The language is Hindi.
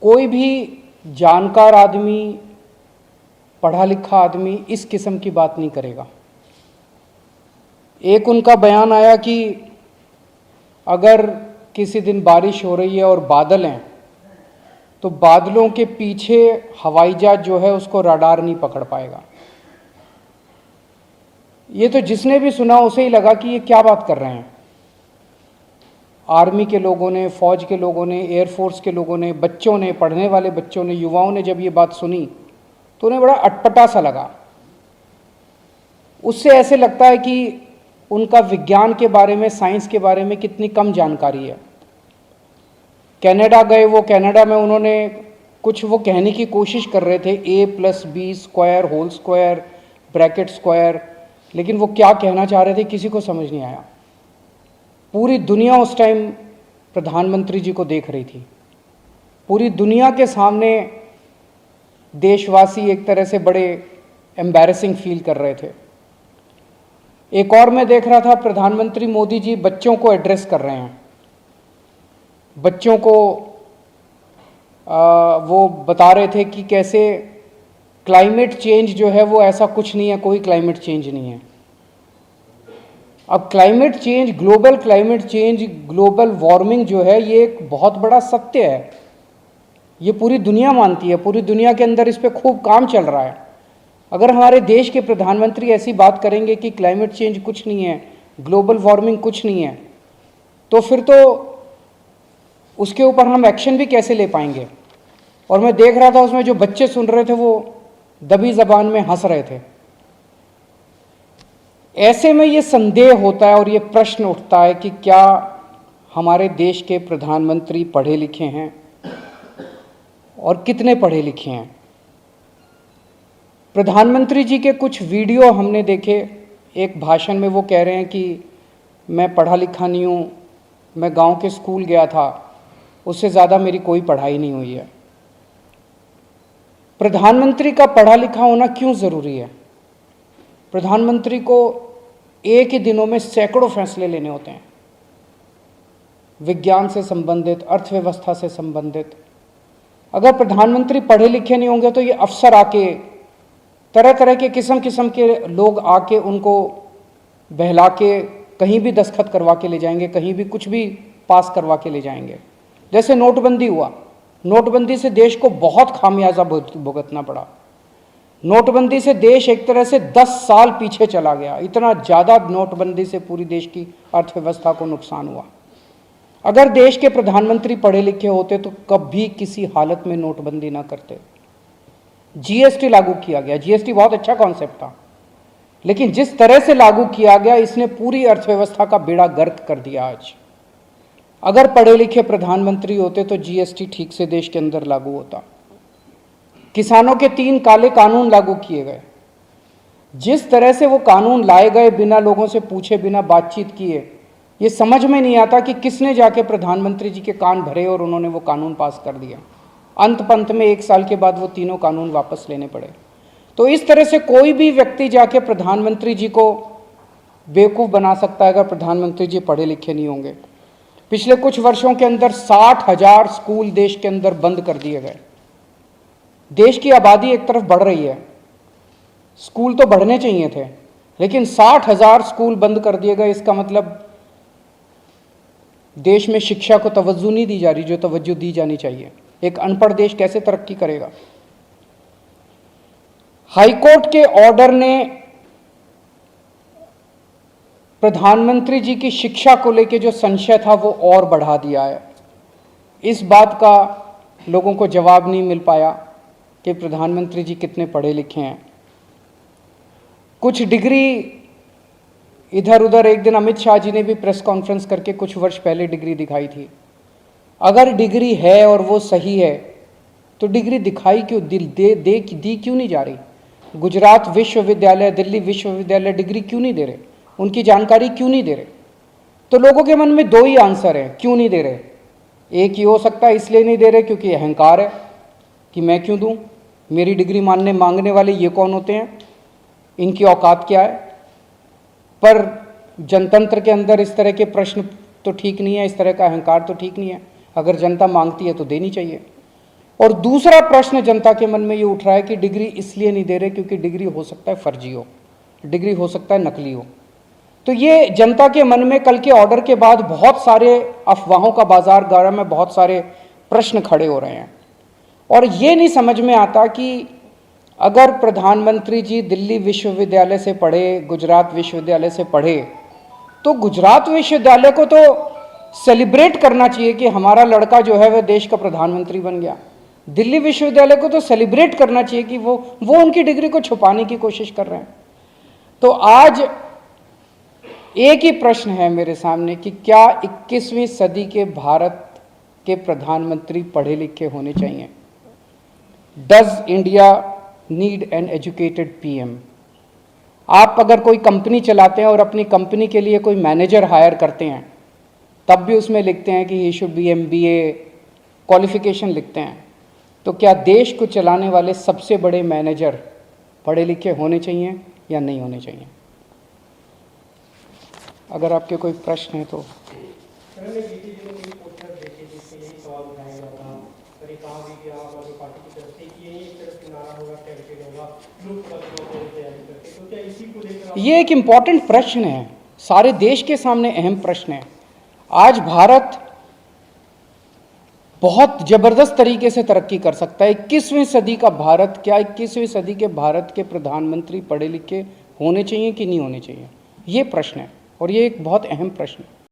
कोई भी जानकार आदमी, पढ़ा लिखा आदमी इस किस्म की बात नहीं करेगा। एक उनका बयान आया कि अगर किसी दिन बारिश हो रही है और बादल हैं तो बादलों के पीछे हवाई जहाज जो है उसको रडार नहीं पकड़ पाएगा। ये तो जिसने भी सुना उसे ही लगा कि ये क्या बात कर रहे हैं। आर्मी के लोगों ने, फौज के लोगों ने, एयरफोर्स के लोगों ने, बच्चों ने, पढ़ने वाले बच्चों ने, युवाओं ने जब ये बात सुनी तो उन्हें बड़ा अटपटा सा लगा। उससे ऐसे लगता है कि उनका विज्ञान के बारे में, साइंस के बारे में कितनी कम जानकारी है। कनाडा गए, वो कनाडा में उन्होंने कुछ वो कहने की कोशिश कर रहे थे, a+b² whole square bracket square, लेकिन वो क्या कहना चाह रहे थे किसी को समझ नहीं आया। पूरी दुनिया उस टाइम प्रधानमंत्री जी को देख रही थी। पूरी दुनिया के सामने देशवासी एक तरह से बड़े एम्बैरेसिंग फील कर रहे थे। एक और मैं देख रहा था, प्रधानमंत्री मोदी जी बच्चों को एड्रेस कर रहे हैं। बच्चों को वो बता रहे थे कि कैसे क्लाइमेट चेंज जो है वो ऐसा कुछ नहीं है, कोई क्लाइमेट चेंज नहीं है। अब climate change, global climate change, global warming जो है ये एक बहुत बड़ा सत्य है। ये पूरी दुनिया मानती है, पूरी दुनिया के अंदर इस पे खूब काम चल रहा है। अगर हमारे देश के प्रधानमंत्री ऐसी बात करेंगे कि क्लाइमेट चेंज कुछ नहीं है, ग्लोबल वार्मिंग कुछ नहीं है, तो फिर तो उसके ऊपर हम एक्शन भी कैसे ले पाएंगे। और मैं देख रहा था उसमें जो बच्चे सुन रहे थे वो दबी जबान में हंस रहे थे। ऐसे में ये संदेह होता है और ये प्रश्न उठता है कि क्या हमारे देश के प्रधानमंत्री पढ़े लिखे हैं और कितने पढ़े लिखे हैं। प्रधानमंत्री जी के कुछ वीडियो हमने देखे। एक भाषण में वो कह रहे हैं कि मैं पढ़ा लिखा नहीं हूँ, मैं गांव के स्कूल गया था, उससे ज़्यादा मेरी कोई पढ़ाई नहीं हुई है। प्रधानमंत्री का पढ़ा लिखा होना क्यों ज़रूरी है। प्रधानमंत्री को एक ही दिनों में सैकड़ों फैसले लेने होते हैं, विज्ञान से संबंधित, अर्थव्यवस्था से संबंधित। अगर प्रधानमंत्री पढ़े लिखे नहीं होंगे तो ये अफसर आके, तरह तरह के किस्म किस्म के लोग आके उनको बहला के कहीं भी दस्तखत करवा के ले जाएंगे, कहीं भी कुछ भी पास करवा के ले जाएंगे। जैसे नोटबंदी हुआ, नोटबंदी से देश को बहुत खामियाजा भुगतना पड़ा। नोटबंदी से देश एक तरह से 10 साल पीछे चला गया। इतना ज़्यादा नोटबंदी से पूरी देश की अर्थव्यवस्था को नुकसान हुआ। अगर देश के प्रधानमंत्री पढ़े लिखे होते तो कभी किसी हालत में नोटबंदी ना करते। जीएसटी लागू किया गया, जीएसटी बहुत अच्छा कॉन्सेप्ट था, लेकिन जिस तरह से लागू किया गया इसने पूरी अर्थव्यवस्था का बेड़ा गर्क कर दिया। आज अगर पढ़े लिखे प्रधानमंत्री होते तो जीएसटी ठीक से देश के अंदर लागू होता। किसानों के 3 काले कानून लागू किए गए। जिस तरह से वो कानून लाए गए, बिना लोगों से पूछे, बिना बातचीत किए, ये समझ में नहीं आता कि किसने जाके प्रधानमंत्री जी के कान भरे और उन्होंने वो कानून पास कर दिया। अंत पंत में 1 साल के बाद वो तीनों कानून वापस लेने पड़े। तो इस तरह से कोई भी व्यक्ति जाके प्रधानमंत्री जी को बेवकूफ़ बना सकता है अगर प्रधानमंत्री जी पढ़े लिखे नहीं होंगे। पिछले कुछ वर्षों के अंदर 60,000 स्कूल देश के अंदर बंद कर दिए गए। देश की आबादी एक तरफ बढ़ रही है, स्कूल तो बढ़ने चाहिए थे, लेकिन 60,000 स्कूल बंद कर दिए गए। इसका मतलब देश में शिक्षा को तवज्जो नहीं दी जा रही जो तवज्जो दी जानी चाहिए। एक अनपढ़ देश कैसे तरक्की करेगा। हाईकोर्ट के ऑर्डर ने प्रधानमंत्री जी की शिक्षा को लेकर जो संशय था वो और बढ़ा दिया है। इस बात का लोगों को जवाब नहीं मिल पाया कि प्रधानमंत्री जी कितने पढ़े लिखे हैं। कुछ डिग्री इधर उधर, एक दिन अमित शाह जी ने भी प्रेस कॉन्फ्रेंस करके कुछ वर्ष पहले डिग्री दिखाई थी। अगर डिग्री है और वो सही है तो डिग्री दिखाई क्यों, दी क्यों नहीं जा रही। गुजरात विश्वविद्यालय, दिल्ली विश्वविद्यालय डिग्री क्यों नहीं दे रहे, उनकी जानकारी क्यों नहीं दे रहे। तो लोगों के मन में 2 ही आंसर है क्यों नहीं दे रहे। एक ही हो सकता है इसलिए नहीं दे रहे क्योंकि अहंकार है कि मैं क्यों दूं, मेरी डिग्री मांगने वाले ये कौन होते हैं, इनकी औकात क्या है। पर जनतंत्र के अंदर इस तरह के प्रश्न तो ठीक नहीं है, इस तरह का अहंकार तो ठीक नहीं है। अगर जनता मांगती है तो देनी चाहिए। और दूसरा प्रश्न जनता के मन में ये उठ रहा है कि डिग्री इसलिए नहीं दे रहे क्योंकि डिग्री हो सकता है फर्जी हो, डिग्री हो सकता है नकली हो। तो ये जनता के मन में कल के ऑर्डर के बाद बहुत सारे अफवाहों का बाजार गर्म है, बहुत सारे प्रश्न खड़े हो रहे हैं। और ये नहीं समझ में आता कि अगर प्रधानमंत्री जी दिल्ली विश्वविद्यालय से पढ़े, गुजरात विश्वविद्यालय से पढ़े, तो गुजरात विश्वविद्यालय को तो सेलिब्रेट करना चाहिए कि हमारा लड़का जो है वह देश का प्रधानमंत्री बन गया। दिल्ली विश्वविद्यालय को तो सेलिब्रेट करना चाहिए कि वो उनकी डिग्री को छुपाने की कोशिश कर रहे हैं। तो आज एक ही प्रश्न है मेरे सामने कि क्या 21वीं सदी के भारत के प्रधानमंत्री पढ़े लिखे होने चाहिए? Does India need an educated PM? आप अगर कोई कंपनी चलाते हैं और अपनी कंपनी के लिए कोई मैनेजर हायर करते हैं, तब भी उसमें लिखते हैं कि he should be MBA qualification लिखते हैं। तो क्या देश को चलाने वाले सबसे बड़े मैनेजर पढ़े लिखे होने चाहिए या नहीं होने चाहिए? अगर आपके कोई प्रश्न है तो। ये एक इम्पॉर्टेंट प्रश्न है, सारे देश के सामने अहम प्रश्न है। आज भारत बहुत जबरदस्त तरीके से तरक्की कर सकता है। 21वीं सदी का भारत, क्या 21वीं सदी के भारत के प्रधानमंत्री पढ़े लिखे होने चाहिए कि नहीं होने चाहिए? ये प्रश्न है और ये एक बहुत अहम प्रश्न है।